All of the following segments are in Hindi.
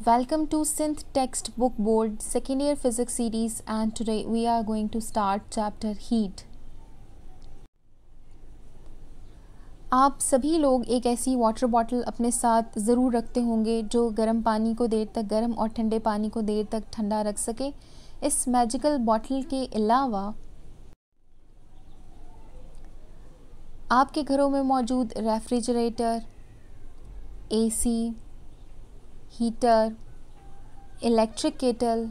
Welcome to Synth Text Book Board second year physics series, and today we are going to start chapter heat. आप सभी लोग एक ऐसी वाटर बॉटल अपने साथ ज़रूर रखते होंगे जो गर्म पानी को देर तक गर्म और ठंडे पानी को देर तक ठंडा रख सके। इस मैजिकल बॉटल के अलावा आपके घरों में मौजूद refrigerator, AC, heater, electric kettle,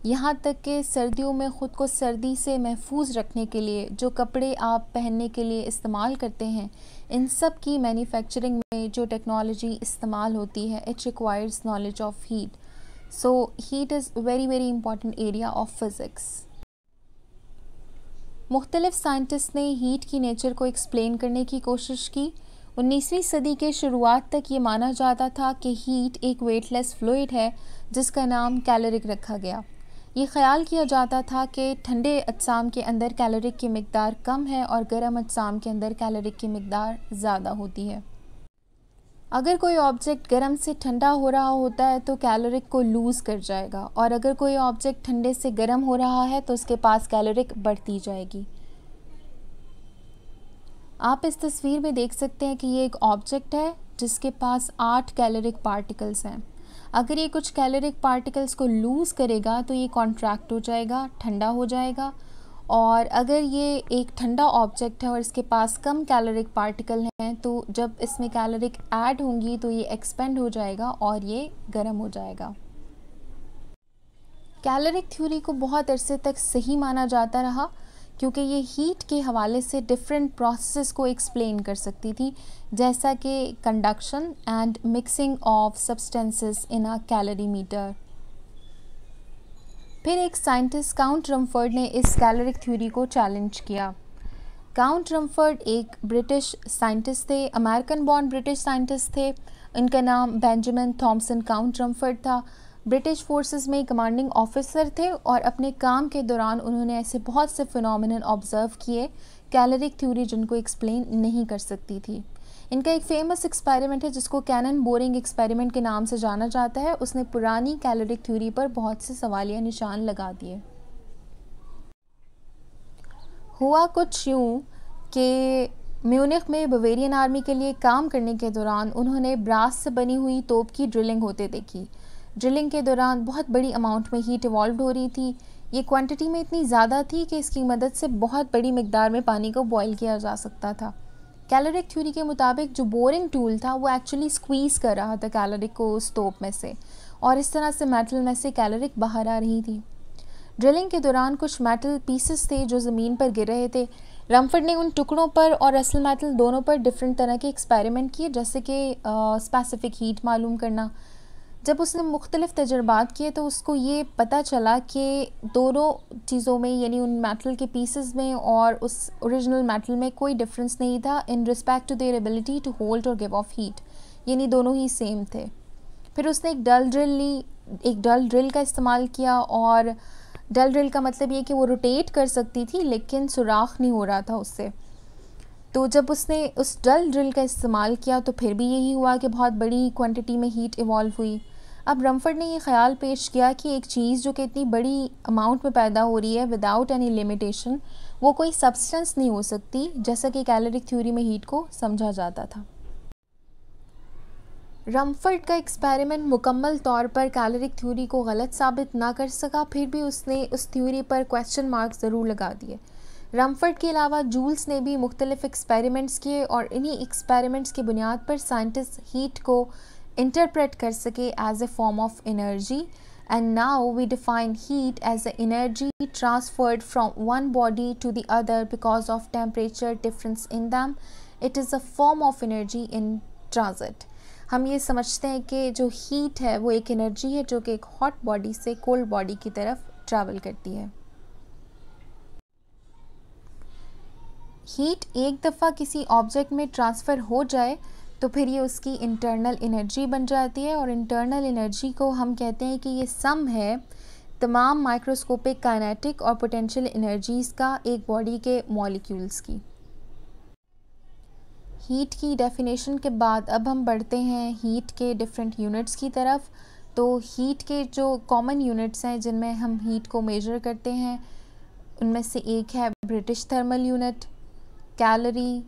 यहाँ तक कि सर्दियों में ख़ुद को सर्दी से महफूज रखने के लिए जो कपड़े आप पहनने के लिए इस्तेमाल करते हैं, इन सब की मैन्युफैक्चरिंग में जो टेक्नोलॉजी इस्तेमाल होती है, it requires knowledge of heat. So heat is very important area of physics. मुख्तलिफ साइंटिस्ट ने हीट की नेचर को एक्सप्लेन करने की कोशिश की. 19वीं सदी के शुरुआत तक ये माना जाता था कि हीट एक वेटलेस फ्लूइड है जिसका नाम कैलोरिक रखा गया. ये ख्याल किया जाता था कि ठंडे अजसाम के अंदर कैलोरिक की मिकदार कम है और गर्म अजसाम के अंदर कैलोरिक की मिकदार ज़्यादा होती है. अगर कोई ऑब्जेक्ट गर्म से ठंडा हो रहा होता है तो कैलोरिक को लूज़ कर जाएगा, और अगर कोई ऑब्जेक्ट ठंडे से गर्म हो रहा है तो उसके पास कैलोरिक बढ़ती जाएगी. आप इस तस्वीर में देख सकते हैं कि ये एक ऑब्जेक्ट है जिसके पास 8 कैलोरिक पार्टिकल्स हैं. अगर ये कुछ कैलोरिक पार्टिकल्स को लूज़ करेगा तो ये कॉन्ट्रैक्ट हो जाएगा, ठंडा हो जाएगा. और अगर ये एक ठंडा ऑब्जेक्ट है और इसके पास कम कैलोरिक पार्टिकल हैं तो जब इसमें कैलोरिक ऐड होंगी तो ये एक्सपेंड हो जाएगा और ये गर्म हो जाएगा. कैलोरिक थ्योरी को बहुत अरसे तक सही माना जाता रहा क्योंकि ये हीट के हवाले से डिफरेंट प्रोसेस को एक्सप्लेन कर सकती थी, जैसा कि conduction and mixing of substances in a calorimeter. फिर एक साइंटिस्ट काउंट रमफर्ड ने इस कैलोरिक थ्योरी को चैलेंज किया. काउंट रमफर्ड एक ब्रिटिश साइंटिस्ट थे, अमेरिकन बॉर्न ब्रिटिश साइंटिस्ट थे. इनका नाम बेंजामिन थॉमसन काउंट रमफर्ड था. ब्रिटिश फोर्सेस में कमांडिंग ऑफिसर थे और अपने काम के दौरान उन्होंने ऐसे बहुत से फिनोमिनन ऑब्जर्व किए कैलोरिक थ्योरी जिनको एक्सप्लेन नहीं कर सकती थी. इनका एक फेमस एक्सपेरिमेंट है जिसको कैनन बोरिंग एक्सपेरिमेंट के नाम से जाना जाता है. उसने पुरानी कैलोरिक थ्योरी पर बहुत से सवालिया निशान लगा दिए. हुआ कुछ यूँ कि म्यूनिख में बवेरियन आर्मी के लिए काम करने के दौरान उन्होंने ब्रास से बनी हुई तोप की ड्रिलिंग होते देखी. ड्रिलिंग के दौरान बहुत बड़ी अमाउंट में हीट इवॉल्व हो रही थी. ये क्वांटिटी में इतनी ज़्यादा थी कि इसकी मदद से बहुत बड़ी मिकदार में पानी को बॉयल किया जा सकता था. कैलोरिक थ्योरी के मुताबिक जो बोरिंग टूल था वो एक्चुअली स्क्वीज़ कर रहा था कैलोरिक को उस तोप में से, और इस तरह से मेटल में से कैलोरिक बाहर आ रही थी. ड्रिलिंग के दौरान कुछ मेटल पीसेस थे जो ज़मीन पर गिर रहे थे. रमफर्ड ने उन टुकड़ों पर और असल मेटल दोनों पर डिफरेंट तरह के एक्सपेरिमेंट किए, जैसे कि स्पेसिफिक हीट मालूम करना. जब उसने मुख्तलिफ तजर्बात किए तो उसको ये पता चला कि दोनों चीज़ों में, यानी उन मेटल के पीसेस में और उस ओरिजिनल मेटल में कोई डिफरेंस नहीं था in respect to their ability to hold और गिव ऑफ हीट, यानी दोनों ही सेम थे. फिर उसने एक डल ड्रिल ली, एक डल ड्रिल का इस्तेमाल किया, और डल ड्रिल का मतलब ये कि वो रोटेट कर सकती थी लेकिन सुराख नहीं हो रहा था उससे. तो जब उसने उस डल ड्रिल का इस्तेमाल किया तो फिर भी यही हुआ कि बहुत बड़ी क्वांटिटी में हीट इवॉल्व हुई. अब रमफर्ड ने ये ख्याल पेश किया कि एक चीज़ जो कि इतनी बड़ी अमाउंट में पैदा हो रही है विदाउट एनी लिमिटेशन, वो कोई सब्सटेंस नहीं हो सकती, जैसा कि कैलोरिक थ्योरी में हीट को समझा जाता था. रमफर्ड का एक्सपेरिमेंट मुकम्मल तौर पर कैलोरिक थ्योरी को गलत साबित ना कर सका, फिर भी उसने उस थ्योरी पर क्वेश्चन मार्क ज़रूर लगा दिए. रमफर्ड के अलावा जूल्स ने भी मुख्तलिफ एक्सपेरिमेंट्स किए, और इन्हीं एक्सपेरिमेंट्स की बुनियाद पर साइंटिस्ट हीट को interpret कर सके as a form of energy. And now we define heat as the energy transferred from one body to the other because of temperature difference in them. It is a form of energy in transit. हम ये समझते हैं कि जो हीट है वो एक एनर्जी है जो कि एक हॉट बॉडी से कोल्ड बॉडी की तरफ ट्रैवल करती है. हीट एक दफ़ा किसी ऑब्जेक्ट में ट्रांसफ़र हो जाए तो फिर ये उसकी इंटरनल एनर्जी बन जाती है, और इंटरनल एनर्जी को हम कहते हैं कि ये सम है तमाम माइक्रोस्कोपिक काइनेटिक और पोटेंशियल एनर्जीज़ का एक बॉडी के मॉलिक्यूल्स की. हीट की डेफिनेशन के बाद अब हम बढ़ते हैं हीट के डिफरेंट यूनिट्स की तरफ. तो हीट के जो कॉमन यूनिट्स हैं जिनमें हम हीट को मेजर करते हैं, उनमें से एक है ब्रिटिश थर्मल यूनिट, कैलोरी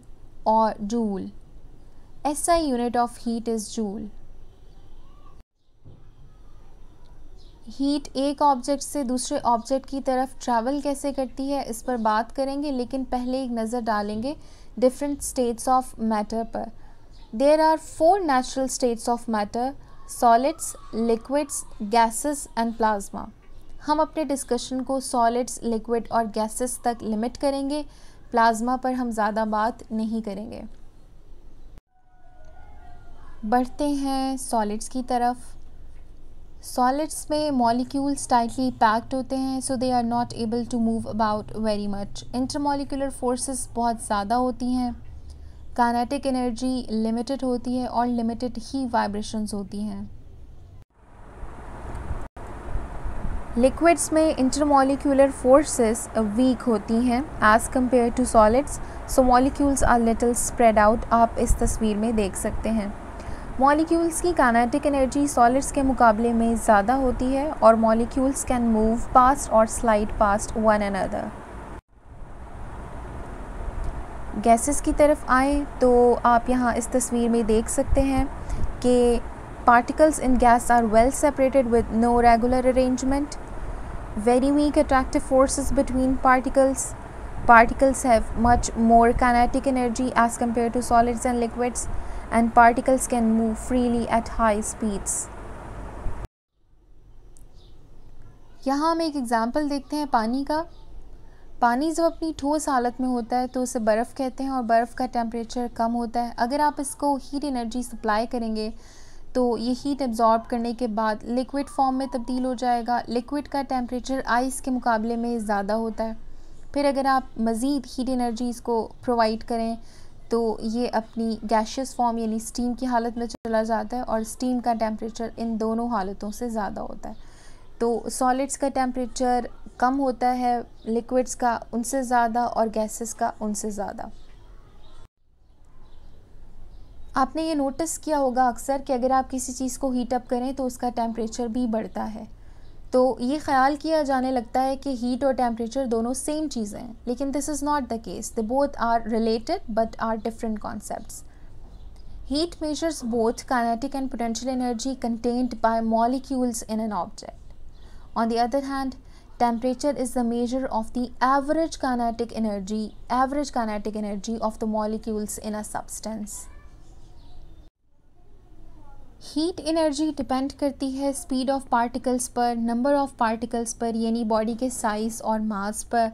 और joule. SI unit of heat is joule. Heat एक ऑब्जेक्ट से दूसरे ऑब्जेक्ट की तरफ ट्रैवल कैसे करती है इस पर बात करेंगे, लेकिन पहले एक नज़र डालेंगे डिफरेंट स्टेट्स ऑफ मैटर पर। There are 4 natural states of matter: solids, liquids, gases and plasma. हम अपने डिस्कशन को सॉलिड्स, लिक्विड और गैसेस तक लिमिट करेंगे, प्लाज्मा पर हम ज़्यादा बात नहीं करेंगे। बढ़ते हैं सॉलिड्स की तरफ। सॉलिड्स में मॉलिक्यूल्स टाइटली पैक्ड होते हैं, so they are not able to move about very much. Intermolecular forces बहुत ज़्यादा होती हैं, काइनेटिक एनर्जी लिमिटेड होती है और लिमिटेड ही वाइब्रेशंस होती हैं। लिक्विड्स में इंटरमॉलिक्यूलर फोर्सेस वीक होती हैं as compare to solids, so molecules are little spread out. आप इस तस्वीर में देख सकते हैं मॉलिक्यूल्स की काइनेटिक एनर्जी सॉलिड्स के मुकाबले में ज़्यादा होती है और मॉलिक्यूल्स कैन मूव पास्ट और slide past one another. Gases की तरफ आएँ तो आप यहाँ इस तस्वीर में देख सकते हैं कि particles in gas are well separated with no regular arrangement. Very weak attractive forces between particles. Particles have much more kinetic energy as compared to solids and liquids, and particles can move freely at high speeds. यहाँ हम एक एग्जाम्पल देखते हैं पानी का। पानी जब अपनी ठोस हालत में होता है तो उसे बर्फ़ कहते हैं और बर्फ़ का टेम्परेचर कम होता है। अगर आप इसको हीट एनर्जी सप्लाई करेंगे तो ये हीट एब्जॉर्ब करने के बाद लिक्विड फॉर्म में तब्दील हो जाएगा। लिक्विड का टेम्परेचर आइस के मुकाबले में ज़्यादा होता है। फिर अगर आप मज़ीद हीट एनर्जी इसको प्रोवाइड करें तो ये अपनी गैशियस फॉर्म यानी स्टीम की हालत में चला जाता है और स्टीम का टेम्परेचर इन दोनों हालतों से ज़्यादा होता है। तो सॉलिड्स का टेम्परेचर कम होता है, लिक्विड्स का उनसे ज़्यादा और गैसेस का उनसे ज़्यादा। आपने ये नोटिस किया होगा अक्सर कि अगर आप किसी चीज़ को हीट अप करें तो उसका टेम्परेचर भी बढ़ता है। तो ये ख्याल किया जाने लगता है कि हीट और टेम्परेचर दोनों सेम चीज़ें हैं, लेकिन this is not the case. They both are related but are different concepts. Heat measures both kinetic and potential energy contained by molecules in an object. On the other hand, temperature is the measure of the average kinetic energy of the molecules in a substance. Heat energy depend करती है स्पीड ऑफ पार्टिकल्स पर, नंबर ऑफ पार्टिकल्स पर यानी बॉडी के साइज़ और मास पर,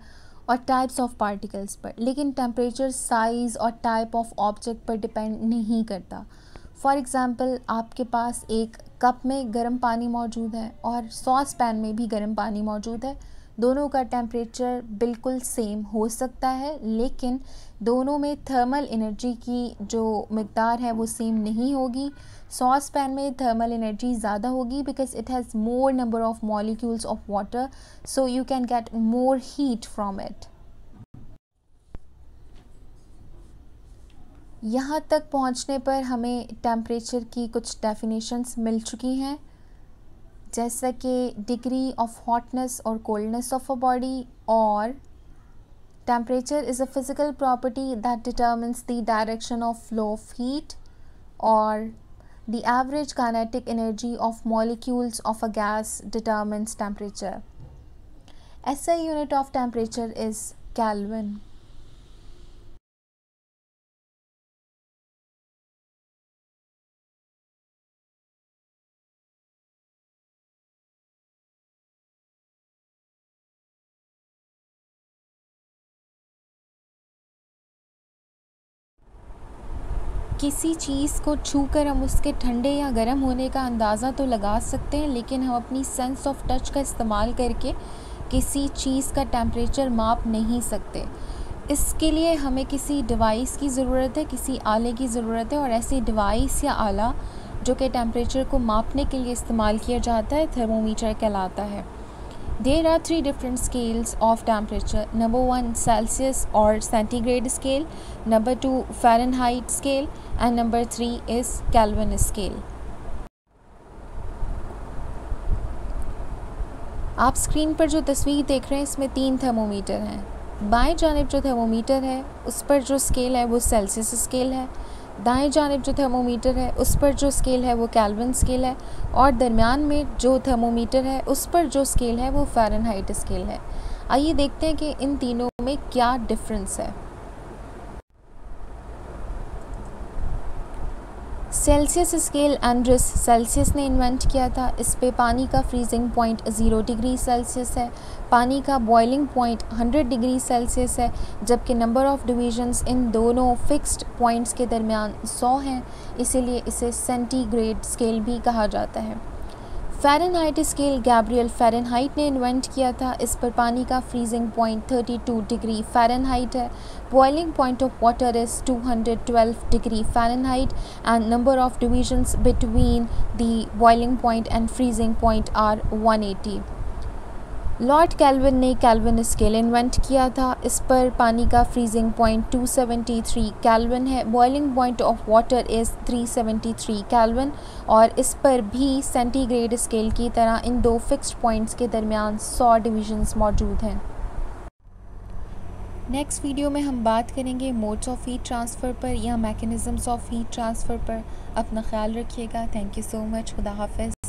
और टाइप्स ऑफ पार्टिकल्स पर, लेकिन टेम्परेचर साइज़ और टाइप ऑफ ऑब्जेक्ट पर डिपेंड नहीं करता। फॉर एग्ज़ाम्पल, आपके पास एक कप में गर्म पानी मौजूद है और सॉस पैन में भी गर्म पानी मौजूद है। दोनों का टेम्परेचर बिल्कुल सेम हो सकता है, लेकिन दोनों में थर्मल एनर्जी की जो मिक़दार है वो सेम नहीं होगी। सॉस पैन में थर्मल एनर्जी ज़्यादा होगी because it has more number of molecules of water, so you can get more heat from it. यहाँ तक पहुँचने पर हमें टेम्परेचर की कुछ डेफिनेशंस मिल चुकी हैं, जैसा कि डिग्री ऑफ हॉटनेस और कोल्डनेस ऑफ अ बॉडी, और temperature is a physical property that determines the direction of flow of heat, और the average kinetic energy of molecules of a gas determines temperature. SI unit of temperature is Kelvin. किसी चीज़ को छूकर हम उसके ठंडे या गर्म होने का अंदाज़ा तो लगा सकते हैं, लेकिन हम अपनी सेंस ऑफ टच का इस्तेमाल करके किसी चीज़ का टेम्परेचर माप नहीं सकते। इसके लिए हमें किसी डिवाइस की ज़रूरत है, किसी आले की ज़रूरत है, और ऐसी डिवाइस या आला जो कि टेम्परेचर को मापने के लिए इस्तेमाल किया जाता है थर्मोमीटर कहलाता है। There are 3 different scales of temperature. Number 1 Celsius or centigrade scale, number 2 Fahrenheit scale, and number 3 is Kelvin scale. आप स्क्रीन पर जो तस्वीर देख रहे हैं इसमें 3 थर्मोमीटर हैं। बाएं जानिब जो थर्मोमीटर है उस पर जो स्केल है वो सेल्सियस स्केल है, दाएं जानिब जो थर्मोमीटर है उस पर जो स्केल है वो केल्विन स्केल है, और दरमियान में जो थर्मोमीटर है उस पर जो स्केल है वो फ़ारेनहाइट स्केल है। आइए देखते हैं कि इन तीनों में क्या डिफरेंस है। सेल्सियस स्केल एंड्रिस सेल्सियस ने इन्वेंट किया था। इस पे पानी का फ्रीजिंग पॉइंट 0 डिग्री सेल्सियस है, पानी का बॉइलिंग पॉइंट 100 डिग्री सेल्सियस है, जबकि नंबर ऑफ़ डिवीजन्स इन दोनों फिक्स्ड पॉइंट्स के दरमियान 100 हैं, इसीलिए इसे सेंटीग्रेड स्केल भी कहा जाता है। फ़ारेनहाइट स्केल गैब्रियल फ़ारेनहाइट ने इन्वेंट किया था। इस पर पानी का फ्रीजिंग पॉइंट 32 डिग्री फ़ारेनहाइट है, boiling point of water is 212 degree Fahrenheit, and number of divisions between the boiling point and freezing point are 180। Lord Kelvin ने केल्विन स्केल इन्वेंट किया था। इस पर पानी का फ्रीजिंग पॉइंट 273 केल्विन है, boiling point of water is 373 Kelvin, और इस पर भी सेंटीग्रेड स्केल की तरह इन दो फिक्स्ड पॉइंट्स के दरमियान 100 डिवीजन्स मौजूद हैं। नेक्स्ट वीडियो में हम बात करेंगे मोड्स ऑफ हीट ट्रांसफ़र पर या मैकेनिज़म्स ऑफ हीट ट्रांसफ़र पर। अपना ख्याल रखिएगा। Thank you so much. खुदा हाफ़िज़।